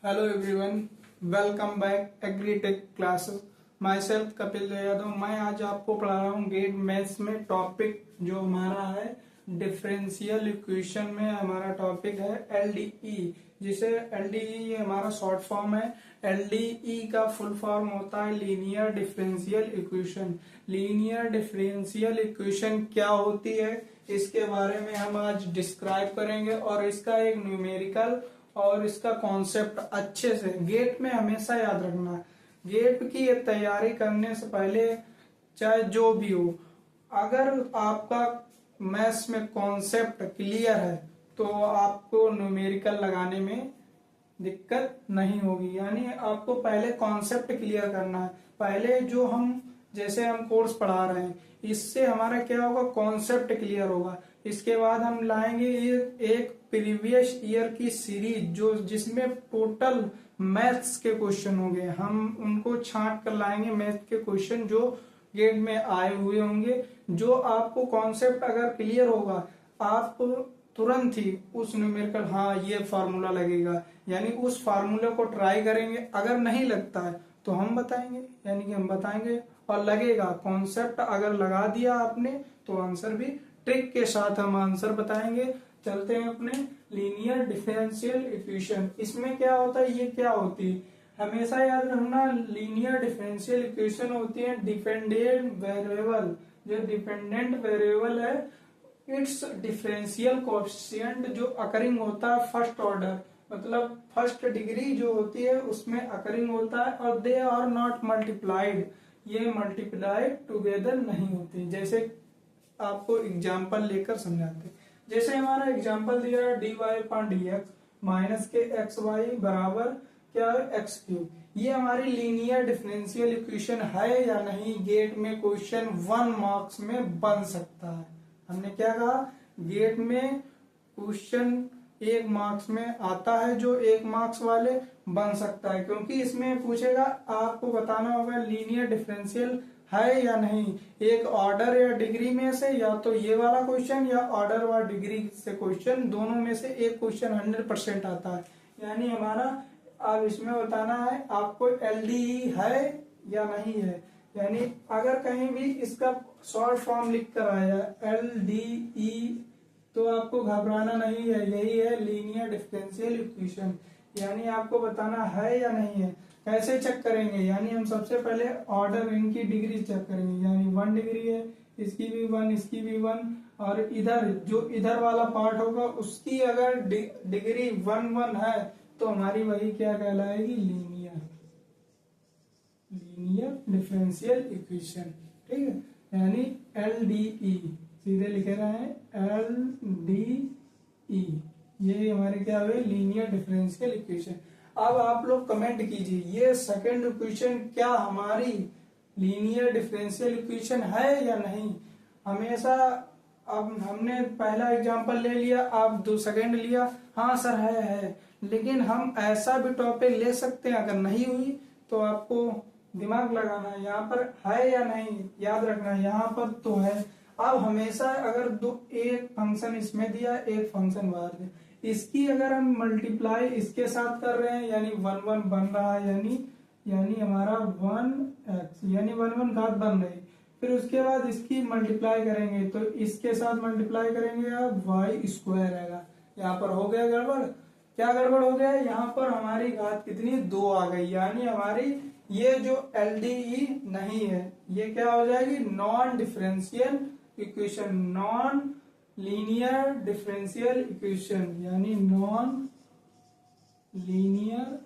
Hello everyone, welcome back agritech classes. My self Kapil Yadav. मैं आज आपको पढ़ा रहा हूँ गेट मैथ्स में टॉपिक जो हमारा है डिफरेंशियल इक्वेशन में हमारा टॉपिक है एलडीई, जिसे एलडीई हमारा शॉर्ट फॉर्म है। एलडीई का फुल फॉर्म होता है linear differential equation. Linear differential equation क्या होती है इसके बारे में हम आज डिस्क्राइब करेंगे और इसका एक न्यूमेरिकल और इसका कॉन्सेप्ट अच्छे से गेट में हमेशा याद रखना है। गेट की तैयारी करने से पहले चाहे जो भी हो, अगर आपका मैथ्स में कॉन्सेप्ट क्लियर है तो आपको न्यूमेरिकल लगाने में दिक्कत नहीं होगी। यानी आपको पहले कॉन्सेप्ट क्लियर करना है। पहले जो हम जैसे हम कोर्स पढ़ा रहे हैं इससे हमारा क्या होगा, कॉन्सेप्ट क्लियर होगा। इसके बाद हम लाएंगे एक प्रीवियस ईयर की सीरीज जो जिसमें टोटल मैथ्स के क्वेश्चन होंगे। हम उनको छांट कर लाएंगे, मैथ के क्वेश्चन जो गेट में आए हुए होंगे। जो आपको कॉन्सेप्ट अगर क्लियर होगा आप तुरंत ही उस न्यूमेरिकल हाँ ये फार्मूला लगेगा, यानी उस फार्मूले को ट्राई करेंगे। अगर नहीं लगता है तो हम बताएंगे, यानी कि हम बताएंगे और लगेगा। कॉन्सेप्ट अगर लगा दिया आपने तो आंसर भी ट्रिक के साथ हम आंसर बताएंगे। चलते हैं अपने लीनियर डिफरेंशियल इक्वेशन। इसमें क्या होता है, ये क्या होती है, हमेशा याद रखना। लीनियर डिफरेंशियल इक्वेशन होती है डिपेंडेंट वेरिएबल। जो डिपेंडेंट वेरिएबल है इट्स डिफरेंशियल कोएफिशिएंट जो अकरिंग होता है फर्स्ट ऑर्डर, मतलब फर्स्ट डिग्री जो होती है उसमें अकरिंग होता है, और दे आर नॉट मल्टीप्लाइड, ये मल्टीप्लाइड टुगेदर नहीं होती। जैसे आपको एग्जांपल लेकर समझाते हैं। जैसे हमारा एग्जांपल दिया है dy अपॉन dx माइनस के एक्स वाई बराबर क्या है एक्स क्यूब। ये हमारी लीनियर डिफरेंशियल इक्वेशन है या नहीं, गेट में क्वेश्चन 1 मार्क्स में बन सकता है। हमने क्या कहा, गेट में क्वेश्चन 1 मार्क्स में आता है जो 1 मार्क्स वाले बन सकता है, क्योंकि इसमें पूछेगा आपको बताना होगा लीनियर डिफरेंशियल है या नहीं। एक ऑर्डर या डिग्री में से या तो ये वाला क्वेश्चन या ऑर्डर व डिग्री से क्वेश्चन, दोनों में से एक क्वेश्चन 100% आता है। यानी हमारा अब इसमें बताना है आपको एलडीई है या नहीं है। यानी अगर कहीं भी इसका शॉर्ट फॉर्म लिख कर आया एलडीई तो आपको घबराना नहीं है, यही है लीनियर डिफरेंशियल इक्वेशन। यानी आपको बताना है या नहीं है। कैसे चेक करेंगे, यानी हम सबसे पहले ऑर्डर इनकी डिग्री चेक करेंगे। यानी 1 डिग्री है, इसकी भी 1, इसकी भी 1, और इधर जो इधर वाला पार्ट होगा उसकी अगर डिग्री 1 है तो हमारी वही क्या कहलाएगी, लीनियर डिफरेंशियल इक्वेशन। ठीक है, यानी एलडीई सीधे लिखे रहे हैं एलडीई, ये हमारे क्या हुए, लीनियर डिफरेंशियल इक्वेशन। अब आप लोग कमेंट कीजिए ये सेकंड इक्वेशन क्या हमारी लीनियर डिफरेंशियल इक्वेशन है या नहीं। हमेशा अब हमने पहला एग्जांपल ले लिया, आप दो सेकंड लिया, हाँ सर है, लेकिन हम ऐसा भी टॉपिक ले सकते हैं। अगर नहीं हुई तो आपको दिमाग लगाना है, यहाँ पर है या नहीं याद रखना है, यहाँ पर तो है। अब हमेशा अगर एक फंक्शन इसमें दिया एक फंक्शन बाहर दिया, इसकी अगर हम मल्टीप्लाई इसके साथ कर रहे हैं यानी 1 1 बन रहा है, यानी हमारा 1x यानी 1 1 घात बन रही। फिर उसके बाद इसकी मल्टीप्लाई करेंगे तो इसके साथ मल्टीप्लाई करेंगे आप y स्क्वायर आएगा। यहाँ पर हो गया गड़बड़, क्या गड़बड़ हो गया, यहाँ पर हमारी घात कितनी 2 आ गई। यानी हमारी ये जो एलडीई नहीं है ये क्या हो जाएगी, non differential equation, non linear differential equation, यानी नॉन लीनियर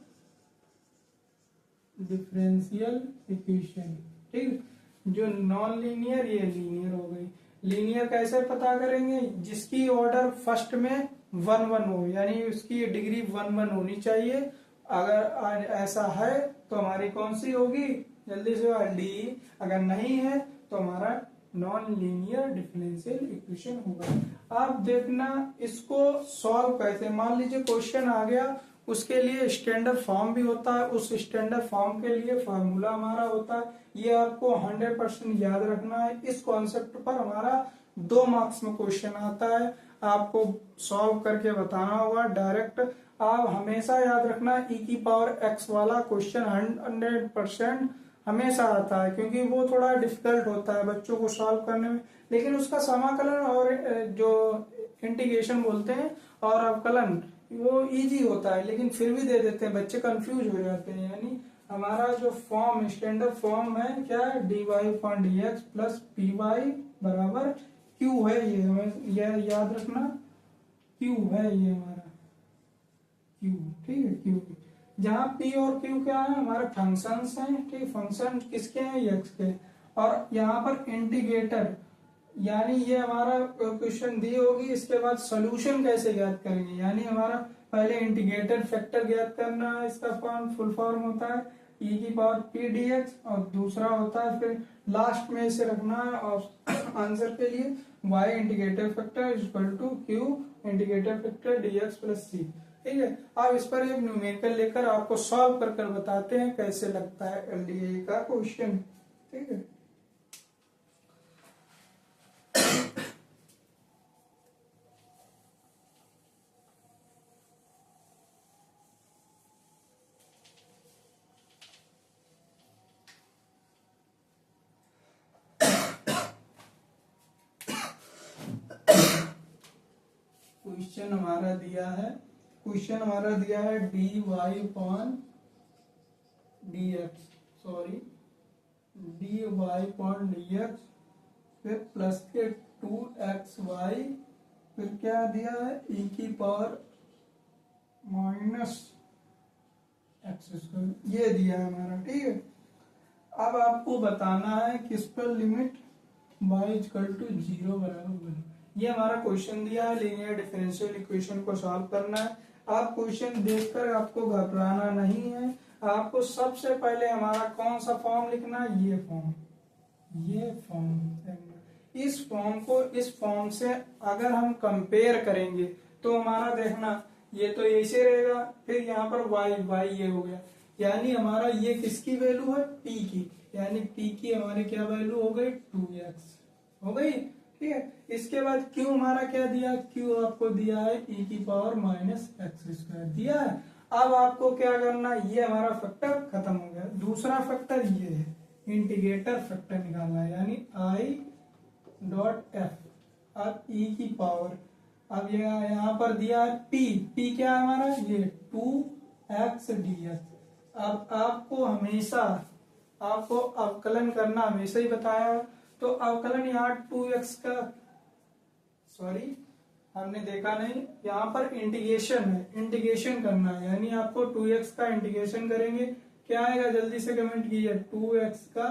डिफरेंशियल इक्वेशन। ठीक, जो नॉन लीनियर ये लीनियर हो गई। लीनियर कैसे पता करेंगे, जिसकी ऑर्डर फर्स्ट में 1 1 हो, यानी उसकी डिग्री 1 1 होनी चाहिए। अगर ऐसा है तो हमारी कौन सी होगी, जल्दी से एलडीई। अगर नहीं है तो हमारा नॉन लीनियर डिफरेंशियल इक्वेशन होगा। आप देखना इसको सॉल्व कैसे, मान लीजिए क्वेश्चन आ गया, उसके लिए स्टैंडर्ड फॉर्म भी होता है, उस स्टैंडर्ड फॉर्म के लिए फार्मूला हमारा होता है। ये आपको 100% याद रखना है। इस कॉन्सेप्ट पर हमारा 2 मार्क्स में क्वेश्चन आता है। आपको सॉल्व करके बताना होगा डायरेक्ट। आप हमेशा याद रखना ई की पावर एक्स वाला क्वेश्चन 100% हमेशा आता है, क्योंकि वो थोड़ा डिफिकल्ट होता है बच्चों को सॉल्व करने में, लेकिन उसका समाकलन और जो इंटीग्रेशन बोलते हैं और अवकलन वो इजी होता है, लेकिन फिर भी दे देते हैं, बच्चे कंफ्यूज हो जाते हैं। यानी हमारा जो फॉर्म स्टैंडर्ड फॉर्म है क्या है, dy upon D X plus P Y बराबर क्यू है, ये हमें यह याद रखना, क्यू है ये हमारा क्यू, ठीक है क्यू, जहाँ पी और क्यू क्या है हमारे फंक्शंस हैं, ठीक, फंक्शन किसके हैं एक्स के, और यहाँ पर इंटीग्रेटर, यानी ये हमारा क्वेश्चन दी होगी, इसके बाद सोल्यूशन कैसे ज्ञात करेंगे, यानी हमारा पहले इंटीग्रेटेड फैक्टर ज्ञात करना है, इसका फुल फॉर्म होता है ई की पावर पी डी एक्स, और दूसरा होता है फिर लास्ट में इसे रखना है और आंसर के लिए y integrated factor is equal to Q integrated factor D X plus C, ठीक है। अब इस पर एक न्यूमेरिकल लेकर आपको सॉल्व कर कर बताते हैं कैसे लगता है एलडीए का क्वेश्चन, ठीक है। क्वेश्चन हमारा दिया है D Y upon D X, sorry D Y upon D X, फिर प्लस के 2xy, फिर क्या दिया है ई की पावर माइनस एक्स स्क्वायर, ये दिया है हमारा, ठीक है। अब आपको बताना है किस पर लिमिट y इक्वल टू 0 बराबर 1, ये हमारा क्वेश्चन दिया है, लीनियर डिफरेंशियल इक्वेशन को सॉल्व करना है। आप क्वेश्चन देखकर आपको घबराना नहीं है, आपको सबसे पहले हमारा कौन सा फॉर्म लिखना है, ये फॉर्म, इस फॉर्म को इस फॉर्म से अगर हम कंपेयर करेंगे तो हमारा देखना ये तो ऐसे रहेगा, फिर यहाँ पर y ये हो गया, यानी हमारा ये किसकी वैल्यू है p की, यानी p की हमारी क्या वैल्यू हो गई 2x हो गई, ठीक है। इसके बाद q हमारा क्या दिया, q आपको दिया है e की पावर माइनस एक्स स्क्वायर दिया है। अब आपको क्या करना, ये हमारा फैक्टर खत्म हो गया, दूसरा फैक्टर ये है इंटीग्रेटर फैक्टर निकालना है, यानी i डॉट एफ, अब e की पावर, अब ये यहाँ पर दिया है p क्या है हमारा ये 2x dx। अब आपको हमेशा आपको अवकलन करना हमेशा ही बताया है, तो अवकलन यहाँ 2x का, सॉरी हमने देखा नहीं, यहाँ पर इंटीग्रेशन है, इंटीग्रेशन करना है, यानी आपको 2x का इंटीग्रेशन करेंगे, क्या आएगा जल्दी से कमेंट कीजिए, 2x का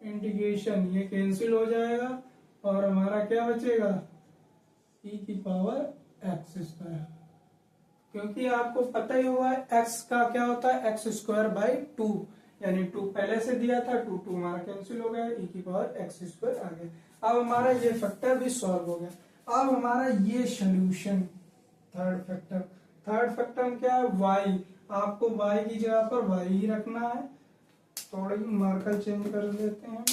इंटीग्रेशन, ये कैंसिल हो जाएगा और हमारा क्या बचेगा e की पावर एक्स स्क्वायर, क्योंकि आपको पता ही हुआ है x का क्या होता है एक्स स्क्वायर बाई 2, यानी 2 पहले से दिया था, 2 हमारा कैंसिल हो गया, e की पावर एक्स स्क्वायर आ गया। अब हमारा ये फैक्टर भी सॉल्व हो गया। अब हमारा ये सोल्यूशन थर्ड फैक्टर में क्या है y, आपको y की जगह पर y ही रखना है, थोड़ा ही मार्कर चेंज कर लेते हैं,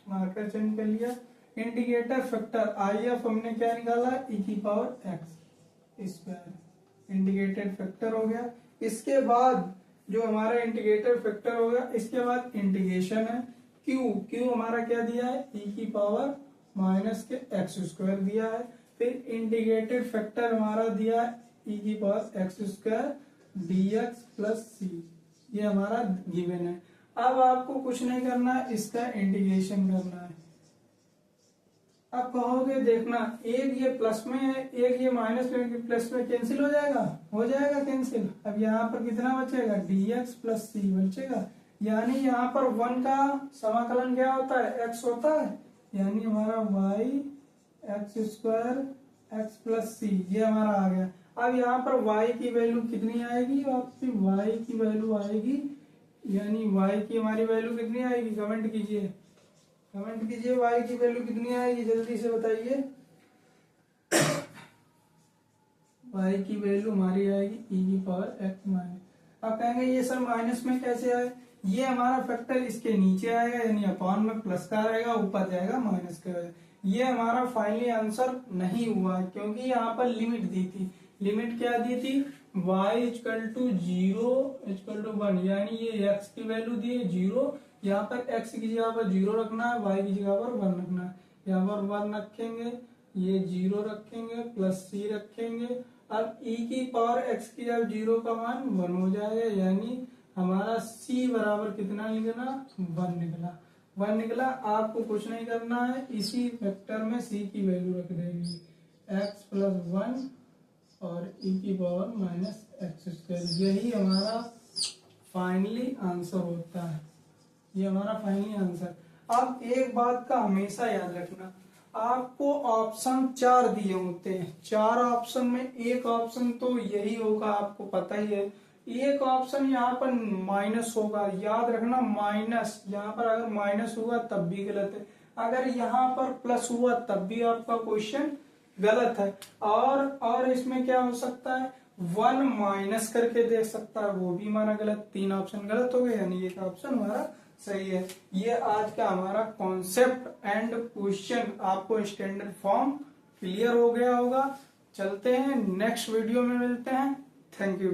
मार्कर चेंज कर लिया। इंटीग्रेटर फैक्टर IF हमने क्या निकाला e की power X square, integrated factor हो गया। इसके बाद जो हमारा इंटीग्रेटेड फैक्टर हो गया, इसके बाद इंटीग्रेशन है, क्यू हमारा क्या दिया है e की पावर माइनस के एक्स स्क्वायर दिया है, फिर इंटीग्रेटेड फैक्टर हमारा दिया है e की power X square dx plus C, ये हमारा गिवन है। अब आपको कुछ नहीं करना है, इसका इंटीग्रेशन करना है। अब कहोगे देखना, एक ये प्लस में है, एक ये माइनस में, प्लस में कैंसिल हो जाएगा कैंसिल। अब यहाँ पर कितना बचेगा dx प्लस सी बचेगा, यानी यहाँ पर 1 का समाकलन क्या होता है x होता है, यानी हमारा y X square X plus C, ये हमारा आ गया। अब यहाँ पर y की वैल्यू कितनी आएगी, आपकी y की वैल्यू आएगी, यानी y की हमारी वैल्यू कितनी आएगी, कमेंट कीजिए y की वैल्यू कितनी आएगी, जल्दी से बताइए। y की वैल्यू हमारी आएगी e की पावर एक्स माइनस, अब कहेंगे ये सर माइनस में कैसे आए, ये हमारा फैक्टर इसके नीचे आएगा, यानी अपॉन में प्लस का आएगा, ऊपर जाएगा माइनस का, ये हमारा फाइनली आंसर नहीं हुआ क्योंकि यहाँ पर लिमिट दी थी। लिमिट क्या दी थी, y equal to 0 equal to 1, यानी ये x की वैल्यू दी है 0, यहाँ पर x की जगह पर 0 रखना है, y की जगह पर 1 रखना है। यहाँ पर 1 रखेंगे, ये 0 रखेंगे, प्लस c रखेंगे। अब e की पावर x की जब 0 का मान 1 हो जाएगा, यानी हमारा c बराबर कितना निकला, 1 निकला। 1 निकला। आपको कुछ नहीं करना है, इसी वेक्टर में c की वैल्यू रख देंगे, x प्लस 1 और e की पावर माइनस एक्स स्क्वायर। यही हमारा फाइनली आंसर होता है, ये हमारा फाइनली आंसर। अब एक बात का हमेशा याद रखना, आपको ऑप्शन 4 दिए होते हैं, 4 ऑप्शन में एक ऑप्शन तो यही होगा, आपको पता ही है। एक ऑप्शन यहाँ पर माइनस होगा, याद रखना माइनस, यहाँ पर अगर माइनस हुआ तब भी गलत है, अगर यहाँ पर प्लस हुआ तब भी आपका क्वेश्चन गलत है। और इसमें क्या हो सकता है, 1 माइनस करके दे सकता है, वो भी हमारा गलत। 3 ऑप्शन गलत हो गए, यानी एक ऑप्शन हमारा सही है। ये आज का हमारा कॉन्सेप्ट एंड क्वेश्चन आपको स्टैंडर्ड फॉर्म क्लियर हो गया होगा। चलते हैं नेक्स्ट वीडियो में मिलते हैं। Thank you.